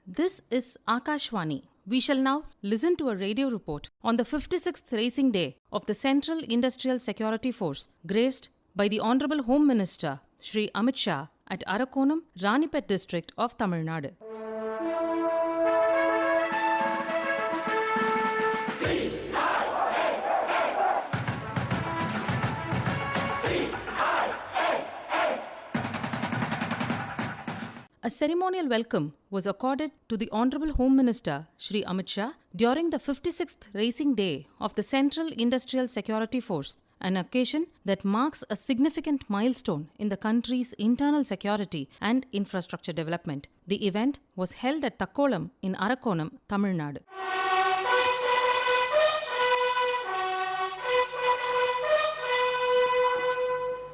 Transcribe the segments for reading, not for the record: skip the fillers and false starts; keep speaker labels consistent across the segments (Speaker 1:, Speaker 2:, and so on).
Speaker 1: This is Akashwani. We shall now listen to a radio report on the 56th Racing Day of the Central Industrial Security Force, graced by the Honorable Home Minister Shri Amit Shah at Arakonam, Ranipet district of Tamil Nadu. A ceremonial welcome was accorded to the Honorable Home Minister Shri Amit Shah during the 56th Racing Day of the Central Industrial Security Force, an occasion that marks a significant milestone in the country's internal security and infrastructure development. The event was held at Takkolam in Arakonam, Tamil Nadu.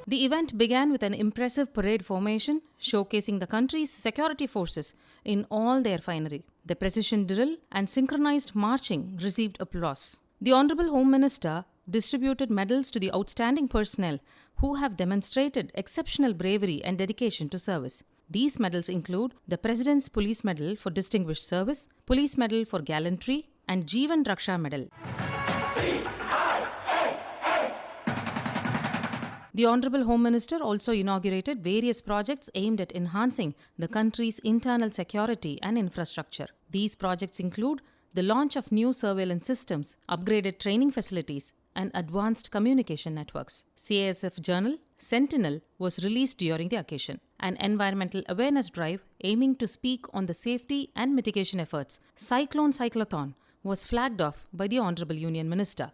Speaker 1: The event began with an impressive parade formation showcasing the country's security forces in all their finery. The precision drill and synchronized marching received applause. The Honorable Home Minister distributed medals to the outstanding personnel who have demonstrated exceptional bravery and dedication to service. These medals include the President's Police Medal for Distinguished Service, Police Medal for Gallantry, and Jeevan Raksha Medal. The Honorable Home Minister also inaugurated various projects aimed at enhancing the country's internal security and infrastructure. These projects include the launch of new surveillance systems, upgraded training facilities, and advanced communication networks. CISF journal Sentinel was released during the occasion. An environmental awareness drive aiming to speak on the safety and mitigation efforts, Cyclone Cyclothon, was flagged off by the Honorable Union Minister.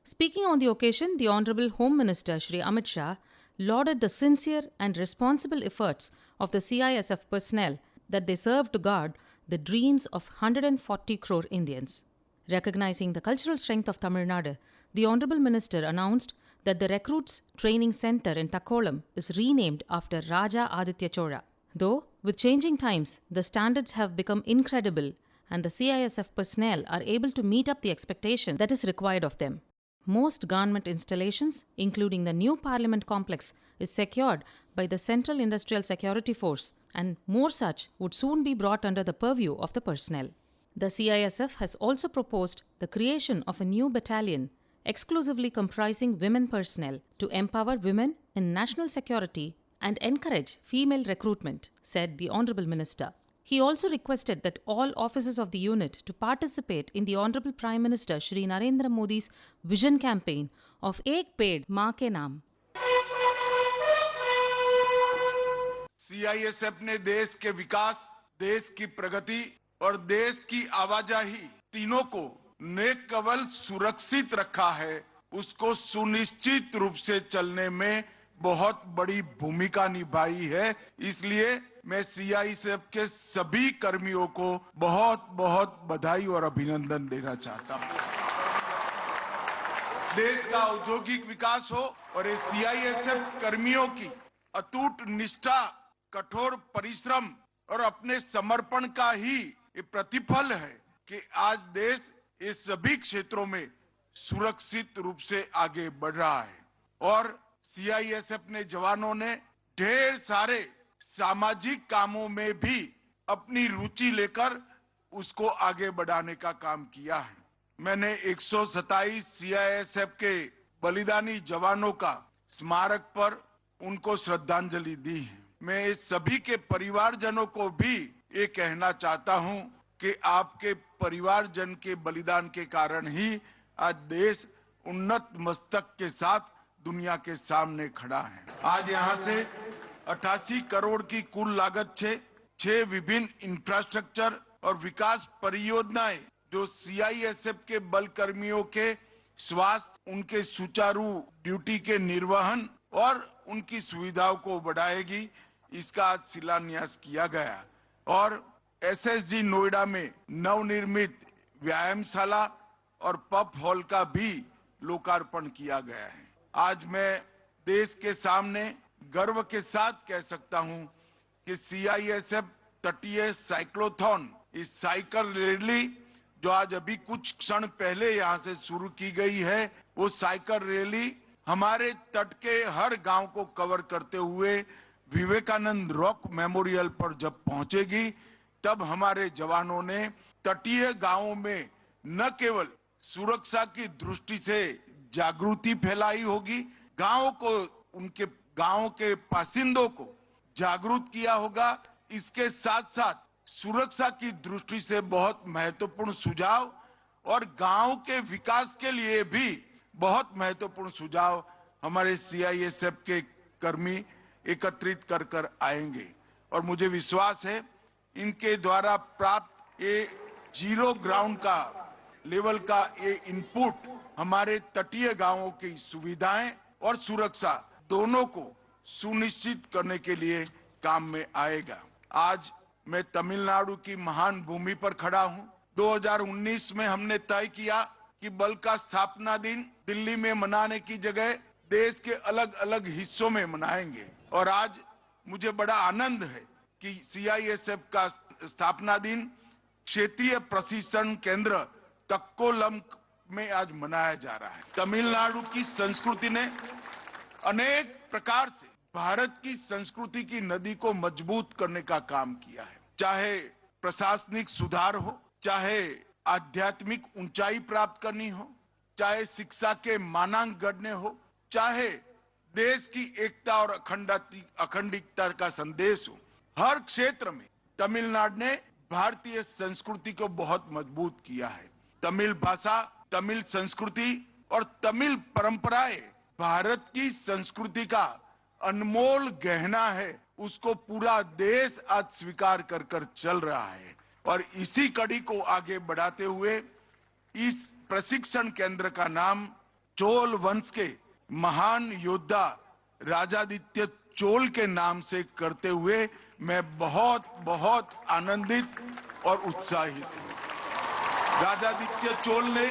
Speaker 1: Speaking on the occasion, the Honorable Home Minister Shri Amit Shah lauded the sincere and responsible efforts of the CISF personnel that they serve to guard the dreams of 140 crore Indians. Recognizing the cultural strength of Tamil Nadu, the Honorable Minister announced that the Recruits Training Center in Takkolam is renamed after Raja Aditya Chola. Though, with changing times, the standards have become incredible and the CISF personnel are able to meet up the expectation that is required of them. Most government installations, including the new Parliament complex, is secured by the Central Industrial Security Force, and more such would soon be brought under the purview of the personnel. The CISF has also proposed the creation of a new battalion exclusively comprising women personnel to empower women in national security and encourage female recruitment, said the Honorable Minister. He also requested that all officers of the unit to participate in the Honorable Prime Minister Shri Narendra Modi's vision campaign of Ek Ped Maa Ke Naam.
Speaker 2: CISF ने देश के विकास, देश की प्रगति और देश की आवाजाही तीनों को न केवल सुरक्षित रखा है, उसको सुनिश्चित रूप से चलने में बहुत बड़ी भूमिका निभाई है। इसलिए मैं CISF के सभी कर्मियों को बहुत बहुत बधाई और अभिनंदन देना चाहता हूं। देश का औद्योगिक विकास हो और ये CISF कर्मियों की अटूट निष्ठा, कठोर परिश्रम और अपने समर्पण का ही ये प्रतिफल है कि आज देश इस सभी क्षेत्रों में सुरक्षित रूप से आगे बढ़ रहा है। और CISF ने जवानों ने ढेर सारे सामाजिक कामों में भी अपनी रुचि लेकर उसको आगे बढ़ाने का काम किया है। मैंने 127 CISF के बलिदानी जवानों का स्मारक पर उनको श्रद्धांजलि दी है। मैं इस सभी के परिवारजनों को भी ये कहना चाहता हूं कि आपके परिवारजन के बलिदान के कारण ही आज देश उन्नत मस्तक के साथ दुनिया के सामने खड़ा है। आज यहां से 88 करोड़ की कुल लागत से 6 विभिन्न इंफ्रास्ट्रक्चर और विकास परियोजनाएं जो CISF के बल कर्मियों के स्वास्थ्य, उनके सुचारू ड्यूटी के निर्वहन और उनकी सुविधाओं को बढ़ाएगी, इसका आज शिलान्यास किया गया। और SSG नोएडा में नवनिर्मित व्यायामशाला और पब हॉल का भी लोकार्पण किया गया है। आज मैं देश के सामने गर्व के साथ कह सकता हूं कि CISF तटीय साइक्लोथॉन इस साइकिल रैली जो आज अभी कुछ क्षण पहले यहाँ से शुरू की गई है, वो साइकिल रैली हमारे तट के हर गांव को कवर करते हुए विवेकानंद रॉक मेमोरियल पर जब पहुंचेगी, तब हमारे जवानों ने तटीय गांवों में न केवल सुरक्षा की दृष्टि से जागृति फैलाई होगी, उनके गांव के बासिंदों को जागरूक किया होगा। इसके साथ साथ सुरक्षा की दृष्टि से बहुत महत्वपूर्ण सुझाव और गांव के विकास के लिए भी बहुत महत्वपूर्ण सुझाव हमारे सीआईएसएफ के कर्मी एकत्रित कर आएंगे और मुझे विश्वास है इनके द्वारा प्राप्त ये जीरो ग्राउंड का लेवल का ये इनपुट हमारे तटीय गांवों की सुविधाएं और सुरक्षा दोनों को सुनिश्चित करने के लिए काम में आएगा। आज मैं तमिलनाडु की महान भूमि पर खड़ा हूं। 2019 में हमने तय किया कि बल का स्थापना दिन दिल्ली में मनाने की जगह देश के अलग अलग हिस्सों में मनाएंगे और आज मुझे बड़ा आनंद है कि सीआईएसएफ का स्थापना दिन क्षेत्रीय प्रशिक्षण केंद्र तक्कोलम में आज मनाया जा रहा है। तमिलनाडु की संस्कृति ने अनेक प्रकार से भारत की संस्कृति की नदी को मजबूत करने का काम किया है। चाहे प्रशासनिक सुधार हो, चाहे आध्यात्मिक ऊंचाई प्राप्त करनी हो, चाहे शिक्षा के मानांक गढ़ने हो, चाहे देश की एकता और अखंडता का संदेश हो, हर क्षेत्र में तमिलनाडु ने भारतीय संस्कृति को बहुत मजबूत किया है। तमिल भाषा, तमिल संस्कृति और तमिल परंपराएं भारत की संस्कृति का अनमोल गहना है। उसको पूरा देश आज स्वीकार कर चल रहा है और इसी कड़ी को आगे बढ़ाते हुए इस प्रशिक्षण केंद्र का नाम चोल वंश के महान योद्धा राजादित्य चोल के नाम से करते हुए मैं बहुत बहुत आनंदित और उत्साहित हूं। राजादित्य चोल ने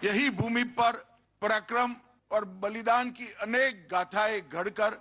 Speaker 2: यही भूमि पर पराक्रम और बलिदान की अनेक गाथाएं गढ़कर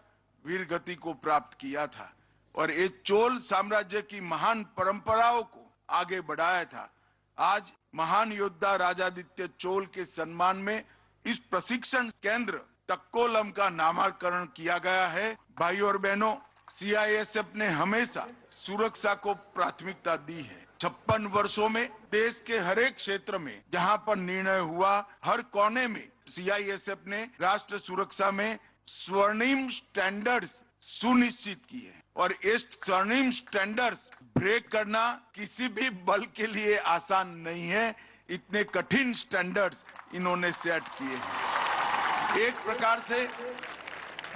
Speaker 2: वीर गति को प्राप्त किया था और ये चोल साम्राज्य की महान परंपराओं को आगे बढ़ाया था। आज महान योद्धा राजादित्य चोल के सम्मान में इस प्रशिक्षण केंद्र तक्कोलम का नामकरण किया गया है। भाइयों और बहनों, सीआईएसएफ ने हमेशा सुरक्षा को प्राथमिकता दी है। 56 वर्षों में देश के हर एक क्षेत्र में जहां पर निर्णय हुआ, हर कोने में सीआईएसएफ ने राष्ट्र सुरक्षा में स्वर्णिम स्टैंडर्ड्स सुनिश्चित किए और ये स्वर्णिम स्टैंडर्ड्स ब्रेक करना किसी भी बल के लिए आसान नहीं है। इतने कठिन स्टैंडर्ड्स इन्होंने सेट किए हैं। एक प्रकार से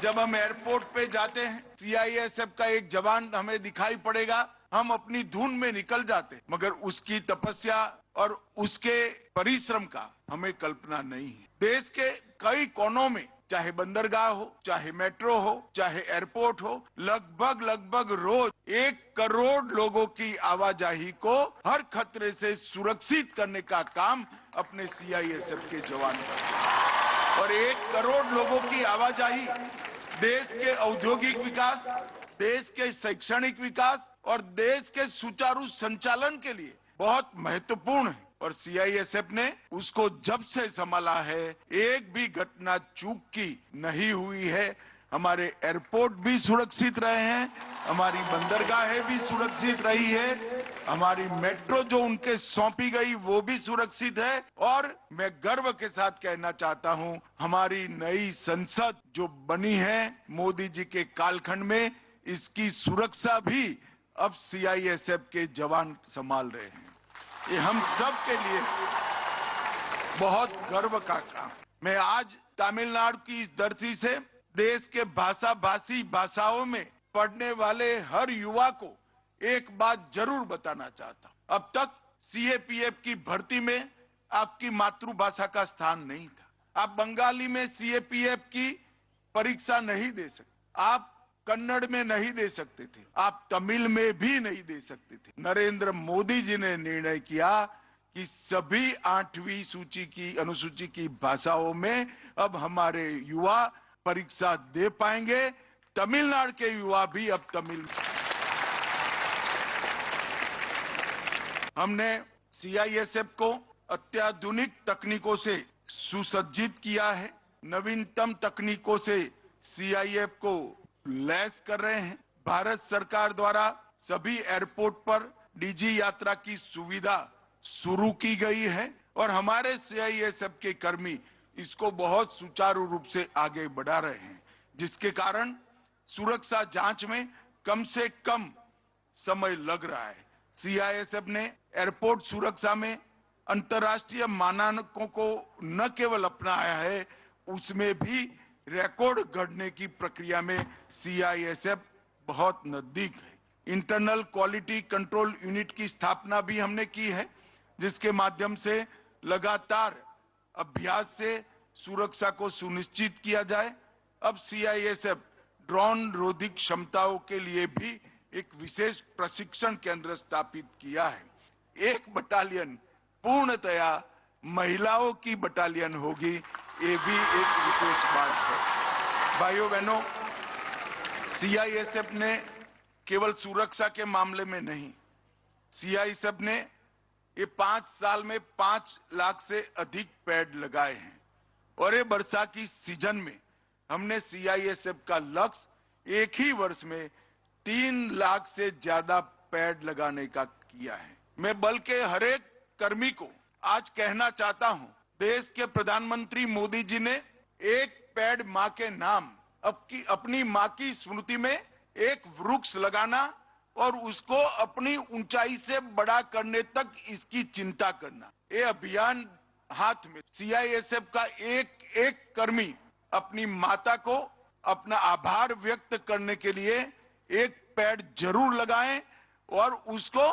Speaker 2: जब हम एयरपोर्ट पे जाते हैं, सीआईएसएफ का एक जवान हमें दिखाई पड़ेगा, हम अपनी धुन में निकल जाते, मगर उसकी तपस्या और उसके परिश्रम का हमें कल्पना नहीं है। देश के कई कोनों में, चाहे बंदरगाह हो, चाहे मेट्रो हो, चाहे एयरपोर्ट हो, लगभग रोज 1 करोड़ लोगों की आवाजाही को हर खतरे से सुरक्षित करने का काम अपने सीआईएसएफ के जवान करते हैं और 1 करोड़ लोगों की आवाजाही देश के औद्योगिक विकास, देश के शैक्षणिक विकास और देश के सुचारू संचालन के लिए बहुत महत्वपूर्ण है और सीआईएसएफ ने उसको जब से संभाला है, एक भी घटना चूक की नहीं हुई है। हमारे एयरपोर्ट भी सुरक्षित रहे हैं, हमारी बंदरगाहें भी सुरक्षित रही है, हमारी मेट्रो जो उनके सौंपी गई वो भी सुरक्षित है और मैं गर्व के साथ कहना चाहता हूं, हमारी नई संसद जो बनी है मोदी जी के कालखंड में, इसकी सुरक्षा भी अब सीआईएसएफ के जवान संभाल रहे हैं। ये हम सब के लिए बहुत गर्व का काम। मैं आज तमिलनाडु की इस धरती से देश के भाषी भाषाओं में पढ़ने वाले हर युवा को एक बात जरूर बताना चाहता हूं। अब तक सीएपीएफ की भर्ती में आपकी मातृभाषा का स्थान नहीं था। आप बंगाली में सीएपीएफ की परीक्षा नहीं दे सकते, आप कन्नड़ में नहीं दे सकते थे, आप तमिल में भी नहीं दे सकते थे। नरेंद्र मोदी जी ने निर्णय किया कि सभी 8वीं सूची की अनुसूची की भाषाओं में अब हमारे युवा परीक्षा दे पाएंगे। तमिलनाडु के युवा भी अब तमिल। हमने सीआईएसएफ को अत्याधुनिक तकनीकों से सुसज्जित किया है। नवीनतम तकनीकों से सीआईएफ को लैस कर रहे हैं। भारत सरकार द्वारा सभी एयरपोर्ट पर डीजी यात्रा की सुविधा शुरू की गई है और हमारे सीआईएसएफ के कर्मी इसको बहुत सुचारू रूप से आगे बढ़ा रहे हैं, जिसके कारण सुरक्षा जांच में कम से कम समय लग रहा है। सीआईएसएफ ने एयरपोर्ट सुरक्षा में अंतर्राष्ट्रीय मानकों को न केवल अपनाया है, उसमें भी रिकॉर्ड गढ़ने की प्रक्रिया में सीआईएसएफ बहुत नजदीक है। इंटरनल क्वालिटी कंट्रोल यूनिट की स्थापना भी हमने की है, जिसके माध्यम से लगातार अभ्यास से सुरक्षा को सुनिश्चित किया जाए। अब सीआईएसएफ ड्रोन रोधी क्षमताओं के लिए भी एक विशेष प्रशिक्षण केंद्र स्थापित किया है। एक बटालियन पूर्णतया महिलाओं की बटालियन होगी, ये भी एक विशेष बात है। भाइयों बहनों, सीआईएसएफ ने केवल सुरक्षा के मामले में नहीं, सीआईएसएफ ने ये 5 साल में 5 लाख से अधिक पेड़ लगाए हैं और ये वर्षा की सीजन में हमने सीआईएसएफ का लक्ष्य एक ही वर्ष में 3 लाख से ज्यादा पेड़ लगाने का किया है। मैं बल के हर एक कर्मी को आज कहना चाहता हूं, देश के प्रधानमंत्री मोदी जी ने एक पेड़ मां के नाम अपनी मां की स्मृति में एक वृक्ष लगाना और उसको अपनी ऊंचाई से बड़ा करने तक इसकी चिंता करना, ये अभियान हाथ में। सीआईएसएफ का एक एक कर्मी अपनी माता को अपना आभार व्यक्त करने के लिए एक पेड़ जरूर लगाएं और उसको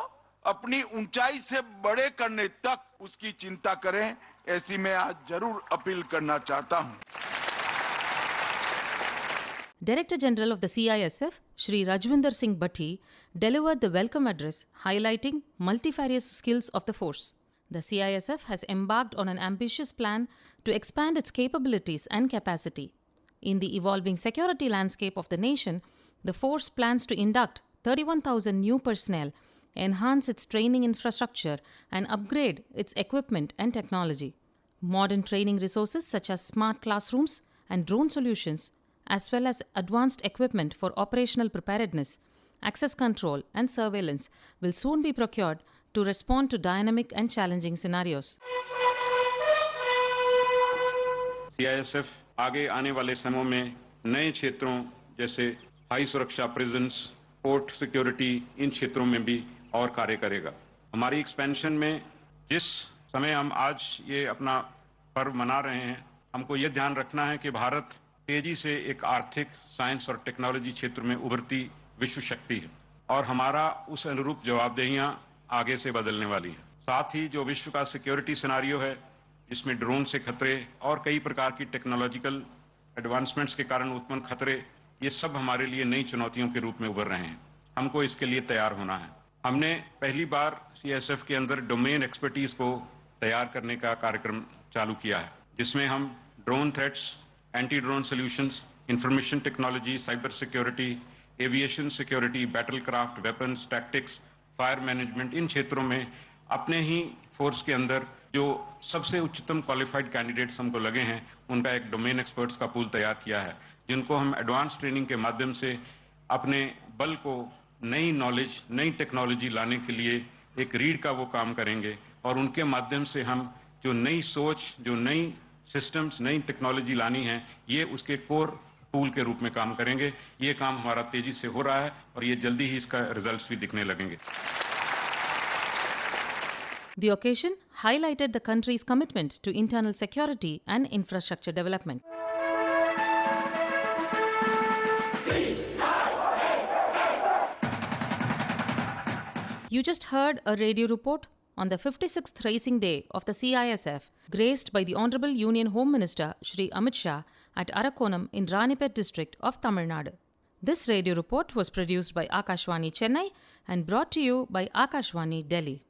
Speaker 2: अपनी ऊंचाई से बड़े करने तक उसकी चिंता करें, ऐसी मैं आज जरूर अपील करना चाहता हूं।
Speaker 1: Director General of the CISF, Shri Rajwinder Singh Bhatti, delivered the welcome address highlighting multifarious skills of the force. The CISF has embarked on an ambitious plan to expand its capabilities and capacity. In the evolving security landscape of the nation, the force plans to induct 31,000 new personnel, enhance its training infrastructure, and upgrade its equipment and technology. Modern training resources such as smart classrooms and drone solutions, as well as advanced equipment for operational preparedness, access control, and surveillance will soon be procured to respond to dynamic and challenging scenarios.
Speaker 3: CISF आगे आने वाले समय में नए क्षेत्रों जैसे high सुरक्षा prisons, port security, इन क्षेत्रों में भी और कार्य करेगा। हमारी एक्सपेंशन में जिस समय हम आज ये अपना पर्व मना रहे हैं, हमको ये ध्यान रखना है कि भारत तेजी से एक आर्थिक, साइंस और टेक्नोलॉजी क्षेत्र में उभरती विश्व शक्ति है और हमारा उस अनुरूप जवाबदेहियां आगे से बदलने वाली है। साथ ही जो विश्व का सिक्योरिटी सिनारियो है, इसमें ड्रोन से खतरे और कई प्रकार की टेक्नोलॉजिकल एडवांसमेंट्स के कारण उत्पन्न खतरे, ये सब हमारे लिए नई चुनौतियों के रूप में उभर रहे हैं। हमको इसके लिए तैयार होना है। हमने पहली बार सीआईएसएफ के अंदर डोमेन एक्सपर्टीज को तैयार करने का कार्यक्रम चालू किया है, जिसमें हम drone threats, anti drone solutions, information technology, cyber security, aviation security, battle craft, weapons, tactics, fire management, इन क्षेत्रों में अपने ही फोर्स के अंदर जो सबसे उच्चतम क्वालिफाइड कैंडिडेट्स हमको लगे हैं, उनका एक डोमेन एक्सपर्ट्स का पूल तैयार किया है, जिनको हम एडवांस ट्रेनिंग के माध्यम से अपने बल को नई नॉलेज, नई टेक्नोलॉजी लाने के लिए एक रीढ़ का वो काम करेंगे और उनके माध्यम से हम जो नई सोच, जो नई सिस्टम्स, नई टेक्नोलॉजी लानी है, ये उसके कोर पूल के रूप में काम करेंगे। ये काम हमारा तेजी से हो रहा है और ये जल्दी ही इसका रिजल्ट्स भी दिखने लगेंगे।
Speaker 1: The occasion highlighted the country's commitment to internal security and infrastructure development. You just heard a radio report on the 56th Racing Day of the CISF, graced by the Honorable Union Home Minister Shri Amit Shah at Arakkonam in Ranipet district of Tamil Nadu. This radio report was produced by Akashvani Chennai and brought to you by Akashvani Delhi.